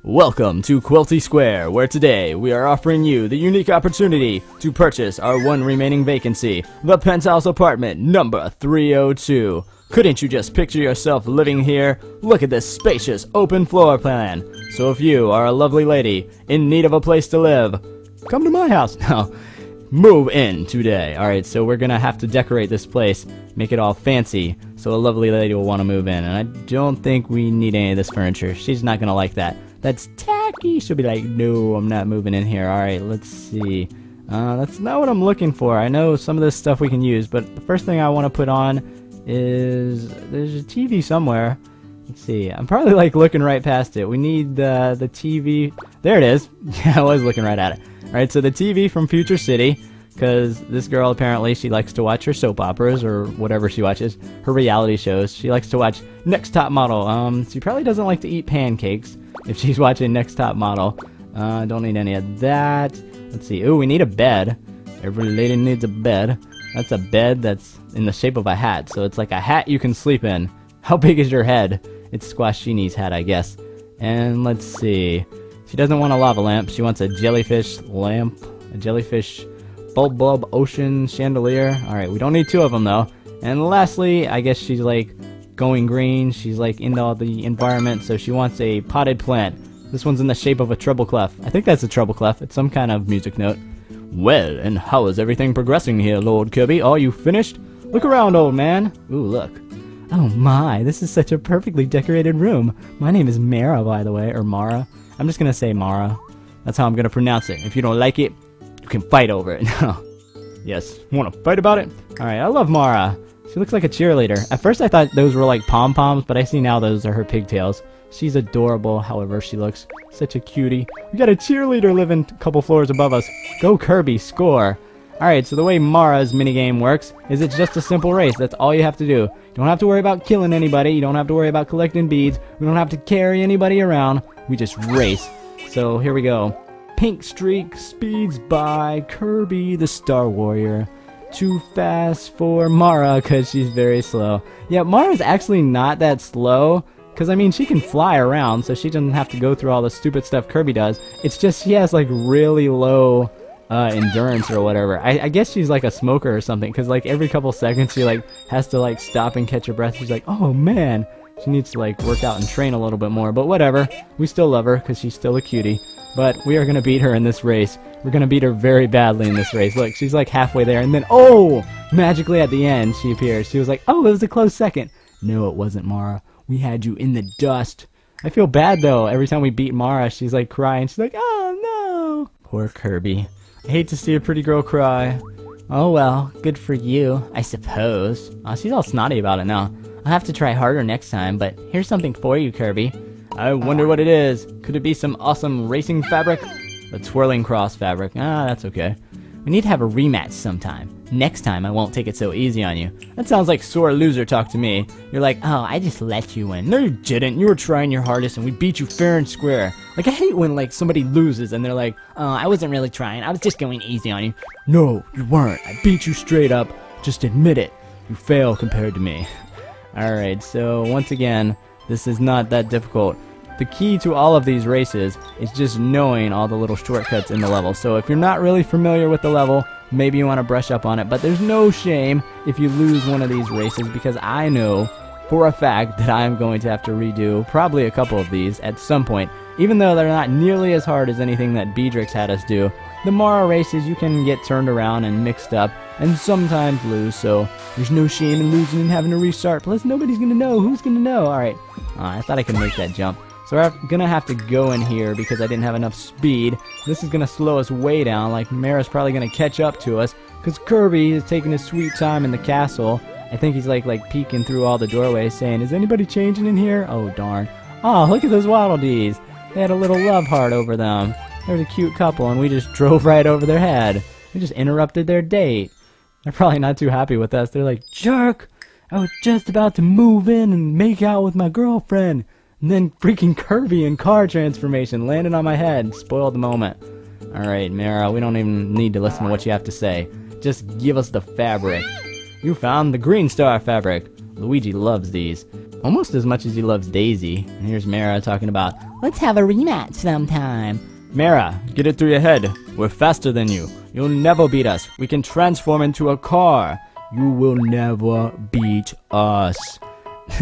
Welcome to Quilty Square, where today we are offering you the unique opportunity to purchase our one remaining vacancy, the penthouse apartment number 302. Couldn't you just picture yourself living here? Look at this spacious open floor plan. So if you are a lovely lady in need of a place to live, come to my house. No, move in today. Alright, so we're gonna have to decorate this place, make it all fancy, so a lovely lady will want to move in. And I don't think we need any of this furniture. She's not gonna like that. That's tacky. She'll be like, no, I'm not moving in here. Alright, let's see. That's not what I'm looking for. I know some of this stuff we can use, but the first thing I want to put on is, there's a TV somewhere. Let's see. I'm probably like looking right past it. We need the TV. There it is. Yeah, I was looking right at it. Alright, so the TV from Future City, because this girl apparently, she likes to watch her soap operas or whatever she watches, her reality shows. She likes to watch Next Top Model. She probably doesn't like to eat pancakes if she's watching Next Top Model. Don't need any of that. Let's see. Ooh, we need a bed. Every lady needs a bed. That's a bed that's in the shape of a hat, so it's like a hat you can sleep in. How big is your head? It's Squashini's hat, I guess. And let's see. She doesn't want a lava lamp. She wants a jellyfish lamp, a jellyfish bulb ocean chandelier. Alright, we don't need two of them though. And lastly, I guess she's like going green. She's like into all the environment, so she wants a potted plant. This one's in the shape of a treble clef. I think that's a treble clef. It's some kind of music note. Well, and how is everything progressing here, Lord Kirby? Are you finished? Look around, old man. Ooh, look. Oh my, this is such a perfectly decorated room. My name is Mara, by the way, or Mara. I'm just gonna say Mara. That's how I'm gonna pronounce it. If you don't like it, you can fight over it. Yes, wanna fight about it? Alright, I love Mara. She looks like a cheerleader. At first I thought those were like pom-poms, but I see now those are her pigtails. She's adorable, however she looks such a cutie. We got a cheerleader living a couple floors above us. Go Kirby, score! Alright, so the way Mara's minigame works is it's just a simple race. That's all you have to do. You don't have to worry about killing anybody. You don't have to worry about collecting beads. We don't have to carry anybody around. We just race. So here we go. Pink streak speeds by Kirby the Star Warrior. Too fast for Mara because she's very slow. Yeah, Mara's actually not that slow. Because, I mean, she can fly around, so she doesn't have to go through all the stupid stuff Kirby does. It's just she has, like, really low endurance or whatever. I guess she's, like, a smoker or something. Because, like, every couple seconds she, like, has to, like, stop and catch her breath. She's like, oh, man. She needs to, like, work out and train a little bit more. But whatever. We still love her because she's still a cutie. But we are going to beat her in this race. We're going to beat her very badly in this race. Look, she's, like, halfway there. And then, oh! Magically at the end, she appears. She was like, oh, it was a close second. No, it wasn't, Mara. We had you in the dust. I feel bad, though. Every time we beat Mara, she's, like, crying. She's like, oh, no. Poor Kirby. I hate to see a pretty girl cry. Oh, well. Good for you, I suppose. Oh, she's all snotty about it now. I'll have to try harder next time, but here's something for you, Kirby. I wonder what it is. Could it be some awesome racing fabric? The twirling cross fabric. Ah, that's okay. We need to have a rematch sometime. Next time, I won't take it so easy on you. That sounds like sore loser talk to me. You're like, oh, I just let you win. No, you didn't. You were trying your hardest, and we beat you fair and square. Like, I hate when, like, somebody loses, and they're like, oh, I wasn't really trying. I was just going easy on you. No, you weren't. I beat you straight up. Just admit it. You fail compared to me. Alright, so, once again, this is not that difficult. The key to all of these races is just knowing all the little shortcuts in the level. So if you're not really familiar with the level, maybe you want to brush up on it. But there's no shame if you lose one of these races, because I know for a fact that I'm going to have to redo probably a couple of these at some point. Even though they're not nearly as hard as anything that Beedrix had us do, the Mara races you can get turned around and mixed up and sometimes lose, so there's no shame in losing and having to restart. Plus nobody's going to know. Who's going to know? Alright, I thought I could make that jump. So we're gonna have to go in here because I didn't have enough speed. This is gonna slow us way down. Like, Mara's probably gonna catch up to us because Kirby is taking his sweet time in the castle. I think he's like peeking through all the doorways saying, is anybody changing in here? Oh, darn. Oh, look at those Waddle Dees. They had a little love heart over them. They're a cute couple, and we just drove right over their head. We just interrupted their date. They're probably not too happy with us. They're like, jerk! I was just about to move in and make out with my girlfriend. And then freaking Kirby in car transformation landed on my head. Spoiled the moment. Alright, Mara, we don't even need to listen to what you have to say. Just give us the fabric. You found the green star fabric. Luigi loves these. almost as much as he loves Daisy. And here's Mara talking about, let's have a rematch sometime. Mara, get it through your head. We're faster than you. You'll never beat us. We can transform into a car. You will never beat us.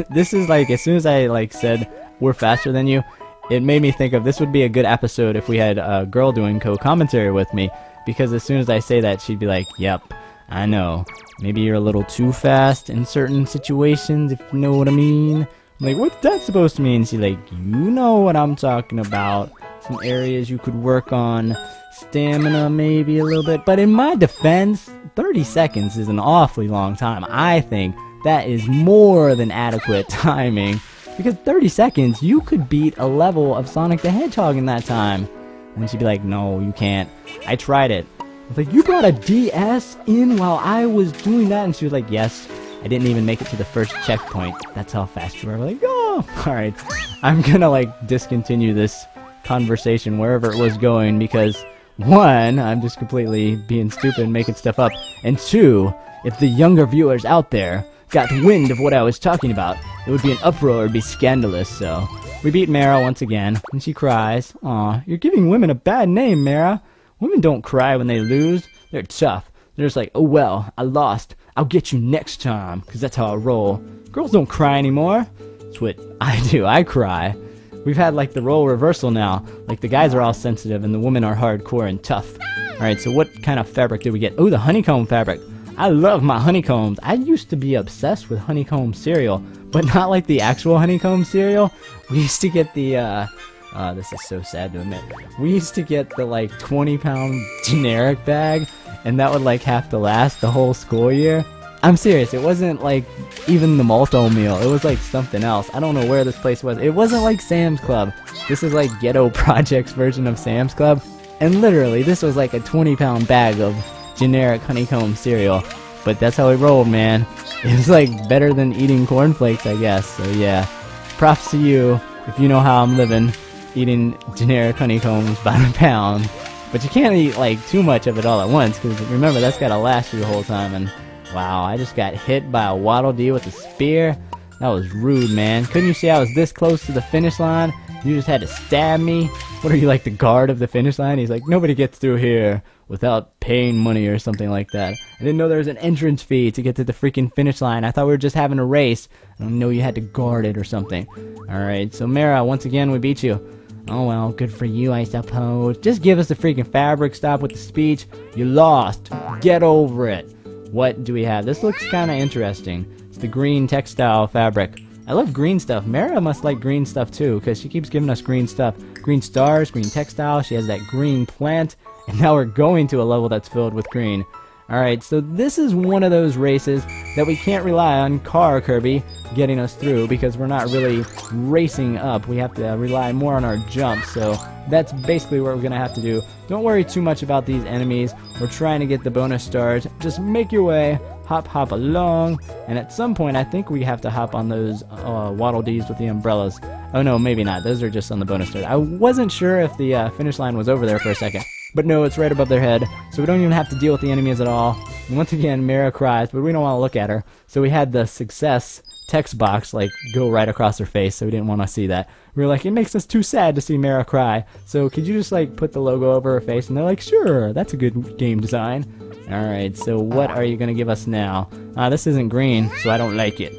This is like, as soon as I like said, we're faster than you, it made me think of this would be a good episode if we had a girl doing co-commentary with me. Because as soon as I say that, she'd be like, yep, I know. Maybe you're a little too fast in certain situations, if you know what I mean. I'm like, what's that supposed to mean? She's like, you know what I'm talking about. Some areas you could work on. Stamina maybe a little bit. But in my defense, 30 seconds is an awfully long time. I think that is more than adequate timing. Because 30 seconds, you could beat a level of Sonic the Hedgehog in that time. And she'd be like, no, you can't. I tried it. I was like, you brought a DS in while I was doing that? And she was like, yes. I didn't even make it to the first checkpoint. That's how fast you were. Like, oh, alright. I'm gonna, like, discontinue this conversation wherever it was going because, one, I'm just completely being stupid and making stuff up. And two, if the younger viewers out there got wind of what I was talking about, it would be an uproar, it would be scandalous, so. We beat Mara once again, and she cries. Aw, you're giving women a bad name, Mara. Women don't cry when they lose. They're tough. They're just like, oh well, I lost. I'll get you next time, because that's how I roll. Girls don't cry anymore. That's what I do. I cry. We've had like the role reversal now. Like the guys are all sensitive and the women are hardcore and tough. Alright, so what kind of fabric did we get? Oh, the honeycomb fabric. I love my honeycombs. I used to be obsessed with honeycomb cereal, but not like the actual honeycomb cereal. We used to get the, this is so sad to admit. We used to get the like 20-pound generic bag, and that would like have to last the whole school year. I'm serious, it wasn't like even the malto meal, it was like something else. I don't know where this place was. It wasn't like Sam's Club. This is like Ghetto Project's version of Sam's Club. And literally, this was like a 20-pound bag of generic honeycomb cereal. But that's how we rolled, man. It was like better than eating cornflakes, I guess. So yeah, props to you if you know how I'm living, eating generic honeycombs by the pound. But you can't eat like too much of it all at once, because remember, that's gotta last you the whole time. And wow, I just got hit by a Waddle Dee with a spear. That was rude, man. Couldn't you see I was this close to the finish line? You just had to stab me? What are you, like the guard of the finish line? He's like, nobody gets through here without paying money or something like that. I didn't know there was an entrance fee to get to the freaking finish line. I thought we were just having a race. I didn't know you had to guard it or something. Alright, so Mara, once again, we beat you. Oh well, good for you, I suppose. Just give us the freaking fabric. Stop with the speech. You lost. Get over it. What do we have? This looks kind of interesting. It's the green textile fabric. I love green stuff. Mara must like green stuff too, because she keeps giving us green stuff. Green stars, green textile, she has that green plant, and now we're going to a level that's filled with green. Alright, so this is one of those races that we can't rely on Car Kirby getting us through, because we're not really racing up. We have to rely more on our jumps, so that's basically what we're going to have to do. Don't worry too much about these enemies. We're trying to get the bonus stars. Just make your way, hop along, and at some point I think we have to hop on those Waddle Dees with the umbrellas. Oh no, maybe not. Those are just on the bonus stars. I wasn't sure if the finish line was over there for a second. But no, it's right above their head, so we don't even have to deal with the enemies at all. And once again, Mara cries, but we don't want to look at her. So we had the success text box like go right across her face, so we didn't want to see that. We were like, it makes us too sad to see Mara cry, so could you just like put the logo over her face? And they're like, sure, that's a good game design. Alright, so what are you going to give us now? This isn't green, so I don't like it.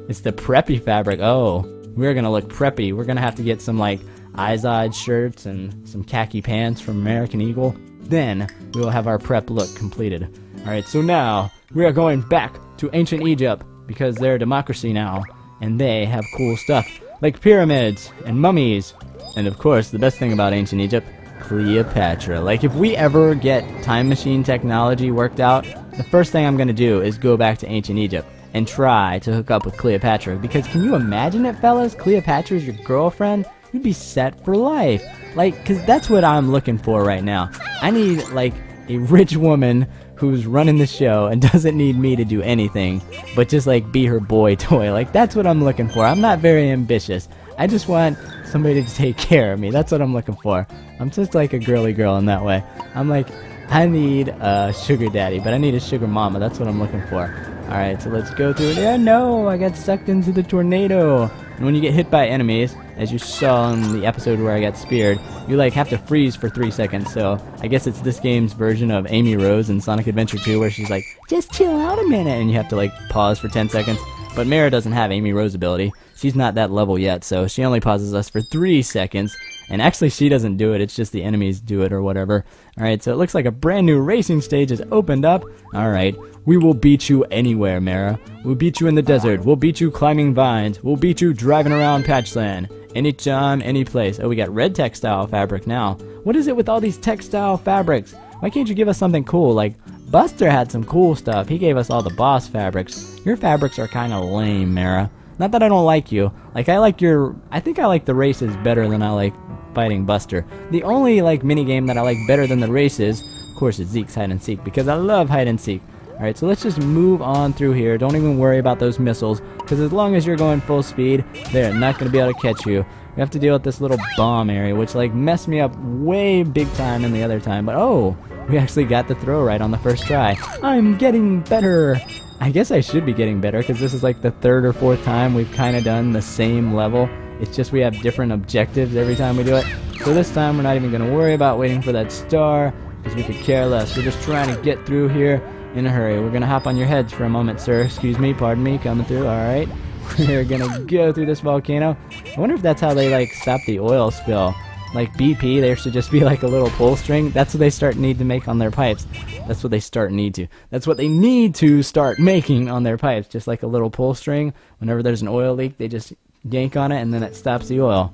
It's the preppy fabric. Oh, we're going to look preppy. We're going to have to get some like Izod shirts and some khaki pants from American Eagle. Then we will have our prep look completed. Alright, so now we are going back to ancient Egypt because they're a democracy now and they have cool stuff like pyramids and mummies. And of course, the best thing about ancient Egypt, Cleopatra. Like if we ever get time machine technology worked out, the first thing I'm going to do is go back to ancient Egypt and try to hook up with Cleopatra. Because can you imagine it, fellas? Cleopatra is your girlfriend? You'd be set for life. Like, cause that's what I'm looking for right now. I need like a rich woman who's running the show and doesn't need me to do anything, but just like be her boy toy. Like that's what I'm looking for. I'm not very ambitious. I just want somebody to take care of me. That's what I'm looking for. I'm just like a girly girl in that way. I'm like, I need a sugar daddy, but I need a sugar mama. That's what I'm looking for. Alright, so let's go through there. No, I got sucked into the tornado. And when you get hit by enemies, as you saw in the episode where I got speared, you like have to freeze for 3 seconds. So I guess it's this game's version of Amy Rose in Sonic Adventure 2, where she's like, just chill out a minute, and you have to like pause for 10 seconds. But Mara doesn't have Amy Rose ability. She's not that level yet, so she only pauses us for 3 seconds. And actually she doesn't do it, it's just the enemies do it or whatever. Alright, so it looks like a brand new racing stage has opened up. Alright, we will beat you anywhere, Mara. We'll beat you in the desert, we'll beat you climbing vines, we'll beat you driving around Patchland. Anytime, any place. Oh, we got red textile fabric now. What is it with all these textile fabrics? Why can't you give us something cool? Like, Buster had some cool stuff. He gave us all the boss fabrics. Your fabrics are kind of lame, Mara. Not that I don't like you. Like, I think I like the races better than I like fighting Buster. The only, like, minigame that I like better than the races, of course, is Zeke's hide and seek, because I love hide and seek. Alright, so let's just move on through here. Don't even worry about those missiles, because as long as you're going full speed, they're not going to be able to catch you. We have to deal with this little bomb area, which, like, messed me up way big time in the other time. But, oh, we actually got the throw right on the first try. I'm getting better. I guess I should be getting better, because this is, like, the 3rd or 4th time we've kind of done the same level. It's just we have different objectives every time we do it. So this time we're not even going to worry about waiting for that star, because we could care less. We're just trying to get through here in a hurry. We're going to hop on your heads for a moment, sir. Excuse me, pardon me, coming through. Alright. We're going to go through this volcano. I wonder if that's how they, like, stop the oil spill. Like BP, there should just be like a little pull string. That's what they need to make on their pipes. That's what they need to start making on their pipes. Just like a little pull string. Whenever there's an oil leak, they just yank on it and then it stops the oil.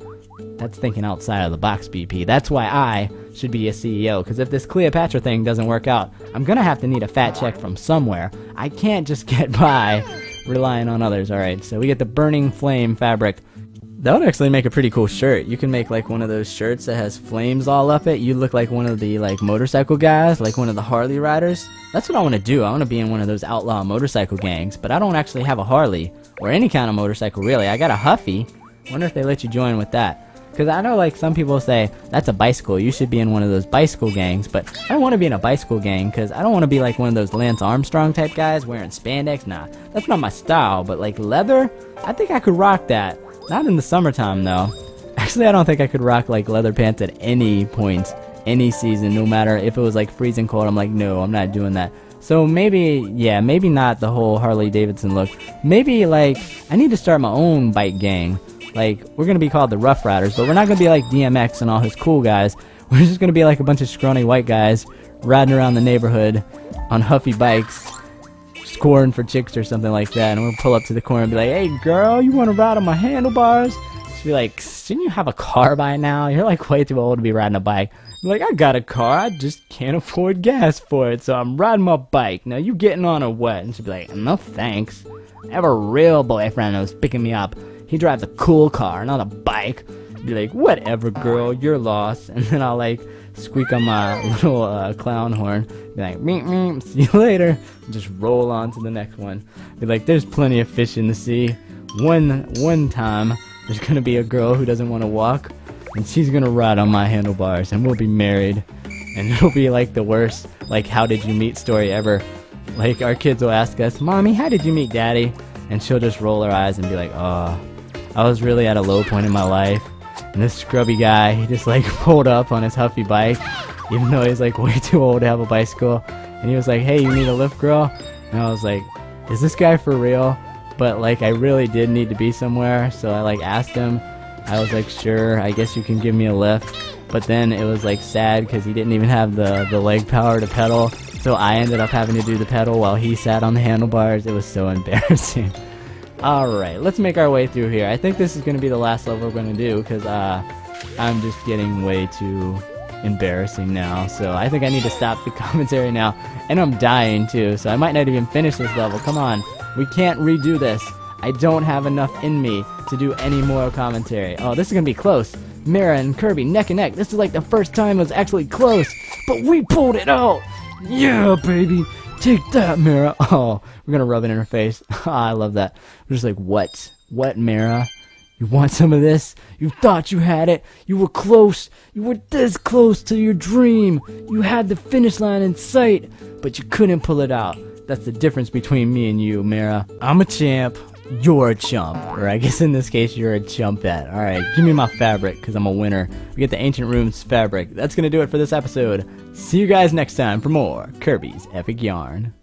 That's thinking outside of the box, BP. That's why I should be a CEO. Because if this Cleopatra thing doesn't work out, I'm going to have to need a fat check from somewhere. I can't just get by relying on others. Alright, so we get the burning flame fabric. That would actually make a pretty cool shirt. You can make like one of those shirts that has flames all up it. You look like one of the like motorcycle guys, like one of the Harley riders. That's what I want to do. I want to be in one of those outlaw motorcycle gangs, but I don't actually have a Harley or any kind of motorcycle really. I got a Huffy. Wonder if they let you join with that. Because I know like some people say, that's a bicycle, you should be in one of those bicycle gangs, but I don't want to be in a bicycle gang because I don't want to be like one of those Lance Armstrong type guys wearing spandex. Nah, that's not my style, but like leather, I think I could rock that. Not in the summertime though. Actually, I don't think I could rock like leather pants at any point, any season, no matter if it was like freezing cold. I'm like, no, I'm not doing that. So maybe, yeah, maybe not the whole Harley Davidson look. Maybe like, I need to start my own bike gang. Like, we're going to be called the Rough Riders, but we're not going to be like DMX and all his cool guys. We're just going to be like a bunch of scrawny white guys riding around the neighborhood on Huffy bikes, scoring for chicks or something like that. And we'll pull up to the corner and be like, hey girl, you want to ride on my handlebars? She'll be like, shouldn't you have a car by now? You're like way too old to be riding a bike. I'm like, I got a car, I just can't afford gas for it, so I'm riding my bike. Now you getting on or what? And she'll be like, no thanks. I have a real boyfriend who's picking me up. He drives a cool car, not a bike. Be like, whatever girl, you're lost. And then I'll like squeak on my little clown horn. Be like, meep meep, see you later. Just roll on to the next one. Be like, there's plenty of fish in the sea. One time, there's gonna be a girl who doesn't want to walk, and she's gonna ride on my handlebars, and we'll be married. And it'll be like the worst, like, how did you meet story ever. Like, our kids will ask us, Mommy, how did you meet Daddy? And she'll just roll her eyes and be like, oh, I was really at a low point in my life. And this scrubby guy, he just like pulled up on his Huffy bike, even though he's like way too old to have a bicycle. And he was like, hey, you need a lift, girl? And I was like, is this guy for real? But like, I really did need to be somewhere, so I like asked him. I was like, sure, I guess you can give me a lift. But then it was like sad because he didn't even have the leg power to pedal. So I ended up having to do the pedal while he sat on the handlebars. It was so embarrassing. Alright, let's make our way through here. I think this is going to be the last level we're going to do because I'm just getting way too embarrassing now. So I think I need to stop the commentary now. And I'm dying too, so I might not even finish this level. Come on, we can't redo this. I don't have enough in me to do any more commentary. Oh, this is going to be close. Mara and Kirby neck and neck. This is like the first time it was actually close. But we pulled it out! Yeah, baby! Take that, Mara! Oh, we're gonna rub it in her face. I love that. We're just like, what? What, Mara? You want some of this? You thought you had it. You were close. You were this close to your dream. You had the finish line in sight, but you couldn't pull it out. That's the difference between me and you, Mara. I'm a champ. you're a chump. Or I guess in this case, you're a chumpette. Alright, give me my fabric, because I'm a winner. We get the Ancient Runes fabric. That's going to do it for this episode. See you guys next time for more Kirby's Epic Yarn.